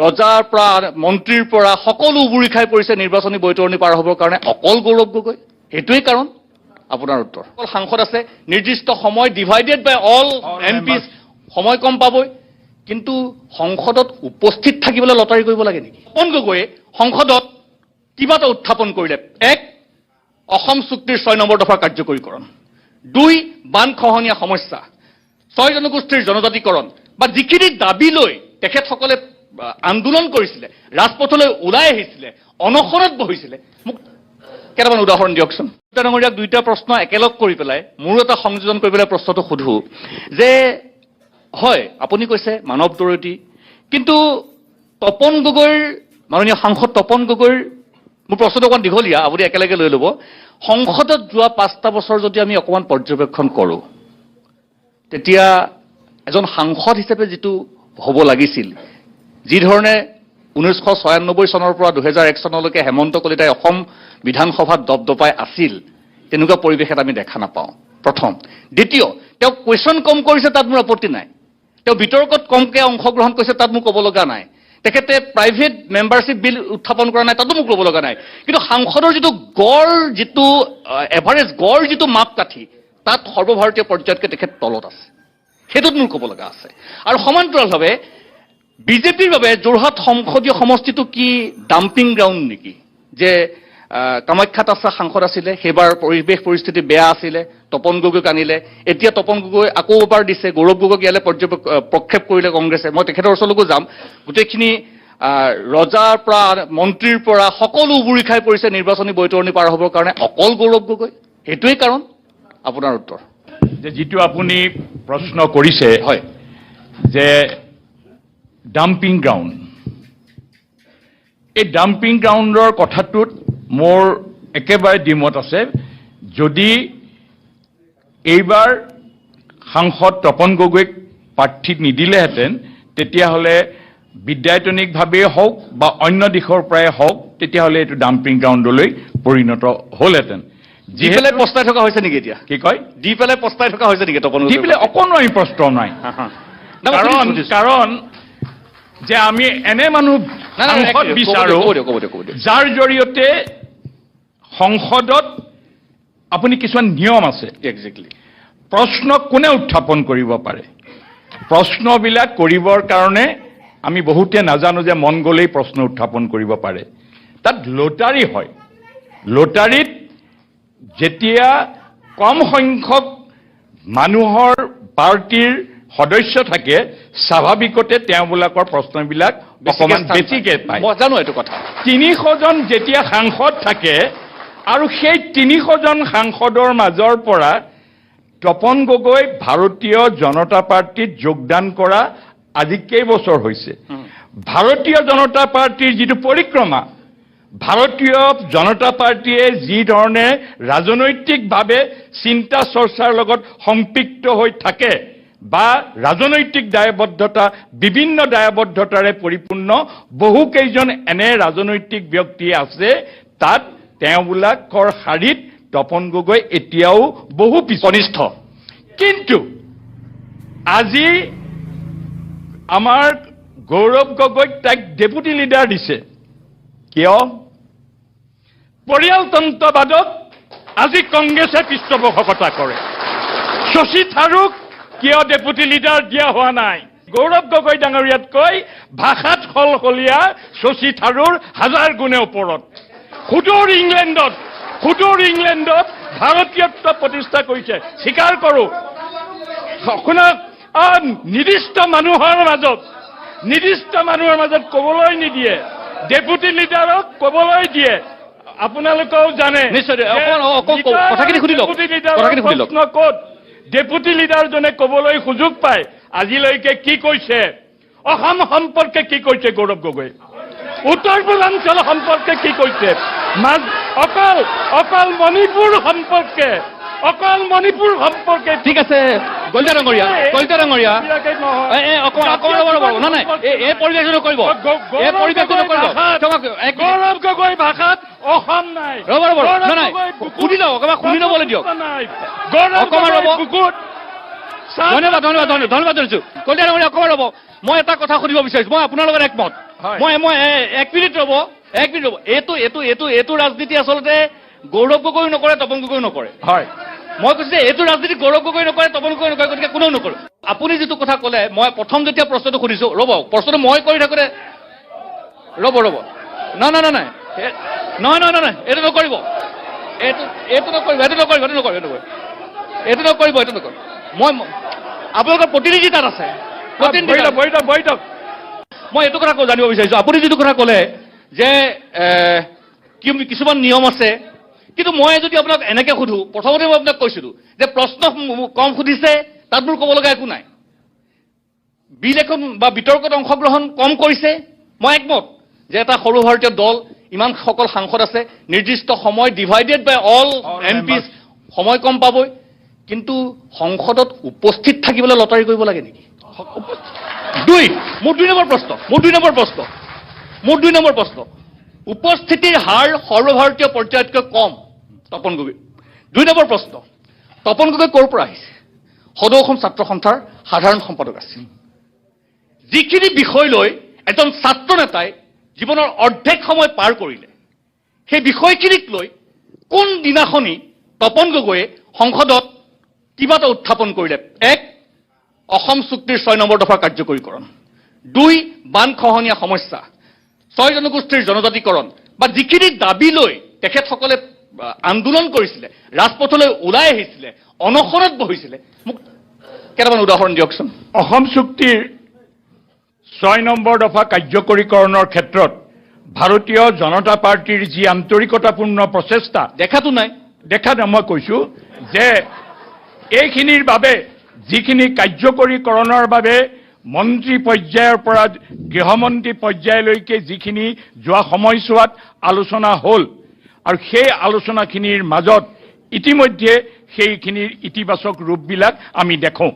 ৰজাৰ পৰা মন্ত্ৰীৰ পৰা সকলো উবুৰি খাই পৰিছে নিৰ্বাচনী বৈতৰণি পাৰ হ'বৰ কাৰণে অকল গৌৰৱ গগৈ সেইটোৱেই কাৰণ আপোনাৰ উত্তৰ অকল সাংসদ আছে নিৰ্দিষ্ট সময় ডিভাইডেড বাই অল এমপিজ সময় কম পাবই কিন্তু সংসদত উপস্থিত থাকিবলৈ লটাৰী কৰিব লাগে নেকি তপন গগৈয়ে সংসদত কিবা এটা উত্থাপন কৰিলে এক অসম চুক্তিৰ 6 নম্বৰ দফাৰ কাৰ্যকৰীকৰণ 2 বান খহনীয়া সমস্যা 6 জনগোষ্ঠীৰ জনজাতিকৰণ বা যিখিনি দাবী লৈ তেখেতসকলে আন্দোলন কৰিছিলে ৰাজপথলৈ ওলাই আহিছিলে অনশনত বহিছিলে মোক কেইটামান উদাহৰণ দিয়কচোন ডাঙৰীয়াক দুইটা প্ৰশ্ন একেলগ কৰি পেলাই মোৰ এটা সংযোজন কৰি পেলাই প্ৰশ্নটো সুধো যে হয় আপুনি কৈছে মানৱ দৰদী কিন্তু তপন গগৈৰ মাননীয় সাংসদ তপন গগৈৰ মোৰ প্ৰশ্নটো অকণ দীঘলীয়া আপুনি একেলগে লৈ ল'ব সংসদত যোৱা 5টা বছৰ যদি আমি অকণমান পৰ্যবেক্ষণ কৰোঁ তেতিয়া এজন সাংসদ হিচাপে যিটো হ'ব লাগিছিল যি ধৰণে 1996 চনৰ পৰা 2001 চনলৈকে হেমন্ত কলিতাই অসম বিধানসভাত দপদপাই আছিল তেনেকুৱা পৰিৱেশ এটা আমি দেখা নাপাওঁ প্ৰথম দ্বিতীয় তেওঁ কুৱেশ্যন কম কৰিছে তাত মোৰ আপত্তি নাই তেওঁ বিতৰ্কত কমকৈ অংশগ্ৰহণ কৰিছে তাত মোৰ ক'ব লগা নাই তেখেতে প্ৰাইভেট মেম্বাৰশ্বিপ বিল উত্থাপন কৰা নাই তাতো মোক ক'ব লগা নাই কিন্তু সাংসদৰ যিটো গড় যিটো এভাৰেজ গড় যিটো মাপকাঠি তাত সৰ্বভাৰতীয় পৰ্যায়তকৈ তেখেত তলত আছে সেইটোত মোৰ ক'ব লগা আছে আৰু সমান্তৰালভাৱে বিজেপিৰ বাবে যোৰহাট সংসদীয় সমষ্টিটো কি ডাম্পিং গ্ৰাউণ্ড নেকি যে কামাখ্যাত আছে সাংসদ আছিলে সেইবাৰ পৰিৱেশ পৰিস্থিতি বেয়া আছিলে তপন গগৈক আনিলে এতিয়া তপন গগৈ আকৌ এবাৰ দিছে গৌৰৱ গগৈক ইয়ালৈ প্ৰক্ষেপ কৰিলে কংগ্ৰেছে মই তেখেতৰ ওচৰলৈকো যাম গোটেইখিনি ৰজাৰ পৰা মন্ত্ৰীৰ পৰা সকলো উবুৰি খাই পৰিছে নিৰ্বাচনী বৈতৰণি পাৰ হ'বৰ কাৰণে অকল গৌৰৱ গগৈ সেইটোৱেই কাৰণ আপোনাৰ উত্তৰ যে যিটো আপুনি প্ৰশ্ন কৰিছে হয় যে ডাম্পিং গ্ৰাউণ্ড এই ডাম্পিং গ্ৰাউণ্ডৰ কথাটোত মোৰ একেবাৰে দ্বিমত আছে যদি এইবাৰ সাংসদ তপন গগৈক প্ৰাৰ্থী নিদিলেহেঁতেন তেতিয়াহ'লে বিদ্যায়তনিকভাৱেই হওক বা অন্য দিশৰ পৰাই হওক তেতিয়াহ'লে এইটো ডাম্পিং গ্ৰাউণ্ডলৈ পৰিণত হ'লহেঁতেন দি পেলাই পস্তাই থকা হৈছে নেকি এতিয়া কি কয় দি পেলাই পস্তাই থকা হৈছে নেকি তপন দি পেলাই অকণো আমি প্ৰশ্ন নাই কাৰণ যে আমি এনে মানুহ সাংসদ বিচাৰো যাৰ জৰিয়তে সংসদত আপুনি কিছুমান নিয়ম আছে একজেক্টলি প্ৰশ্ন কোনে উত্থাপন কৰিব পাৰে প্ৰশ্নবিলাক কৰিবৰ কাৰণে আমি বহুতে নাজানো যে মন গ'লেই প্ৰশ্ন উত্থাপন কৰিব পাৰে তাত লটাৰী হয় লটাৰীত যেতিয়া কম সংখ্যক মানুহৰ পাৰ্টিৰ সদস্য থাকে স্বাভাৱিকতে তেওঁবিলাকৰ প্ৰশ্নবিলাক অকণমান বেছিকৈ পায় মই জানো এইটো কথা 300 জন যেতিয়া সাংসদ থাকে আৰু সেই 300 জন সাংসদৰ মাজৰ পৰা তপন গগৈ ভাৰতীয় জনতা পাৰ্টিত যোগদান কৰা আজি কেইবছৰ হৈছে ভাৰতীয় জনতা পাৰ্টিৰ যিটো পৰিক্ৰমা ভাৰতীয় জনতা পাৰ্টিয়ে যি ধৰণে ৰাজনৈতিকভাৱে চিন্তা চৰ্চাৰ লগত সম্পৃক্ত হৈ থাকে বা ৰাজনৈতিক দায়বদ্ধতা বিভিন্ন দায়বদ্ধতাৰে পৰিপূৰ্ণ বহুকেইজন এনে ৰাজনৈতিক ব্যক্তি আছে তাত তেওঁবিলাকৰ শাৰীত তপন গগৈ এতিয়াও বহু পিছনিষ্ঠ কিন্তু আজি আমাৰ গৌৰৱ গগৈক তাইক ডেপুটি লিডাৰ দিছে কিয় পৰিয়ালতন্ত্ৰবাদক আজি কংগ্ৰেছে পৃষ্ঠপোষকতা কৰে শশী থাৰুক কিয় ডেপুটি লিডাৰ দিয়া হোৱা নাই গৌৰৱ গগৈ ডাঙৰীয়াতকৈ ভাষাত সলসলীয়া শশী থাৰুৰ 1000 গুণে ওপৰত সুদূৰ ইংলেণ্ডত ভাৰতীয়ত্ব প্ৰতিষ্ঠা কৰিছে স্বীকাৰ কৰোঁ শুনক নিৰ্দিষ্ট মানুহৰ মাজত ক'বলৈ নিদিয়ে ডেপুটি লিডাৰক ক'বলৈ দিয়ে আপোনালোকেও জানে প্ৰশ্ন ক'ত ডেপুটি লিডাৰজনে ক'বলৈ সুযোগ পায় আজিলৈকে কি কৈছে অসম সম্পৰ্কে কি কৈছে গৌৰৱ গগৈ উত্তৰ পূৰ্বাঞ্চল সম্পৰ্কে কি কৈছে অকল মণিপুৰ সম্পৰ্কে ঠিক আছে কলিতা ডাঙৰীয়া এই পৰিৱেশনো কৰিব গৌৰৱ গগৈ ভাষাত অসম নাই শুনি লওক শুনি ল'বলৈ দিয়ক গৌৰৱ গগৈ বুকুত ধন্যবাদ ধন্যবাদ ধন্যবাদ ধন্যবাদ জনাইছোঁ কল্যাণ ডাঙৰীয়া অকণমান ৰ'ব মই এটা কথা সুধিব বিচাৰিছোঁ মই আপোনাৰ লগত একমত হয়। মই এক মিনিট ৰ'ব এইটো ৰাজনীতি আচলতে গৌৰৱ গগৈ নকৰে তপন গগৈ নকৰে হয় মই কৈছোঁ যে এইটো ৰাজনীতি গৌৰৱ গগৈ নকৰে তপন গগৈ নকৰে গতিকে কোনেও নকৰে আপুনি যিটো কথা ক'লে মই প্ৰথম যেতিয়া প্ৰশ্নটো সুধিছোঁ ৰ'ব প্ৰশ্নটো মই কৰি থাকোঁতে ৰ'ব নাই এইটো নকৰিব এইটো নকৰিব মই আপোনালোকৰ প্ৰতিনিধি তাত আছে মই এইটো কথা জানিব বিচাৰিছোঁ আপুনি যিটো কথা ক'লে যে কিছুমান নিয়ম আছে কিন্তু মই যদি আপোনাক এনেকৈ সুধোঁ প্ৰথমতে মই আপোনাক কৈছিলোঁ যে প্ৰশ্ন কম সুধিছে তাত মোৰ ক'ব লগা একো নাই বিল এখন বা বিতৰ্কত অংশগ্ৰহণ কম কৰিছে মই একমত যে এটা সৰু ভাৰতীয় দল ইমান সকল সাংসদ আছে নিৰ্দিষ্ট সময় ডিভাইডেড বাই অল এমপি সময় কম পাবই কিন্তু সংসদত উপস্থিত থাকিবলৈ লটাৰী কৰিব লাগে নেকি মোৰ দুই নম্বৰ প্ৰশ্ন উপস্থিতিৰ হাৰ সৰ্বভাৰতীয় পৰ্যায়তকৈ কম তপন গগৈ 2 নম্বৰ প্ৰশ্ন তপন গগৈ ক'ৰ পৰা আহিছে সদৌ অসম ছাত্ৰ সন্থাৰ সাধাৰণ সম্পাদক আছিল যিখিনি বিষয় লৈ এজন ছাত্ৰ নেতাই জীৱনৰ অৰ্ধেক সময় পাৰ কৰিলে সেই বিষয়খিনিক লৈ কোন দিনাখনি তপন গগৈয়ে সংসদত কিবা এটা উত্থাপন কৰিলে 1 অসম চুক্তিৰ 6 নম্বৰ দফাৰ কাৰ্যকৰীকৰণ 2 বান খহনীয়া সমস্যা 6 জনগোষ্ঠীৰ জনজাতিকৰণ বা যিখিনি দাবী লৈ তেখেতসকলে আন্দোলন কৰিছিলে ৰাজপথলৈ ওলাই আহিছিলে অনশনত বহিছিলে মোক কেইটামান উদাহৰণ দিয়কচোন অসম চুক্তিৰ 6 নম্বৰ দফা কাৰ্যকৰীকৰণৰ ক্ষেত্ৰত ভাৰতীয় জনতা পাৰ্টিৰ যি আন্তৰিকতাপূৰ্ণ প্ৰচেষ্টা দেখাতো নাই মই কৈছোঁ যে এইখিনিৰ বাবে যিখিনি কাৰ্যকৰীকৰণৰ বাবে মন্ত্ৰী পৰ্যায়ৰ পৰা গৃহমন্ত্ৰী পৰ্যায়লৈকে যিখিনি যোৱা সময়ছোৱাত আলোচনা হ'ল আৰু সেই আলোচনাখিনিৰ মাজত ইতিমধ্যে সেইখিনিৰ ইতিবাচক ৰূপবিলাক আমি দেখোঁ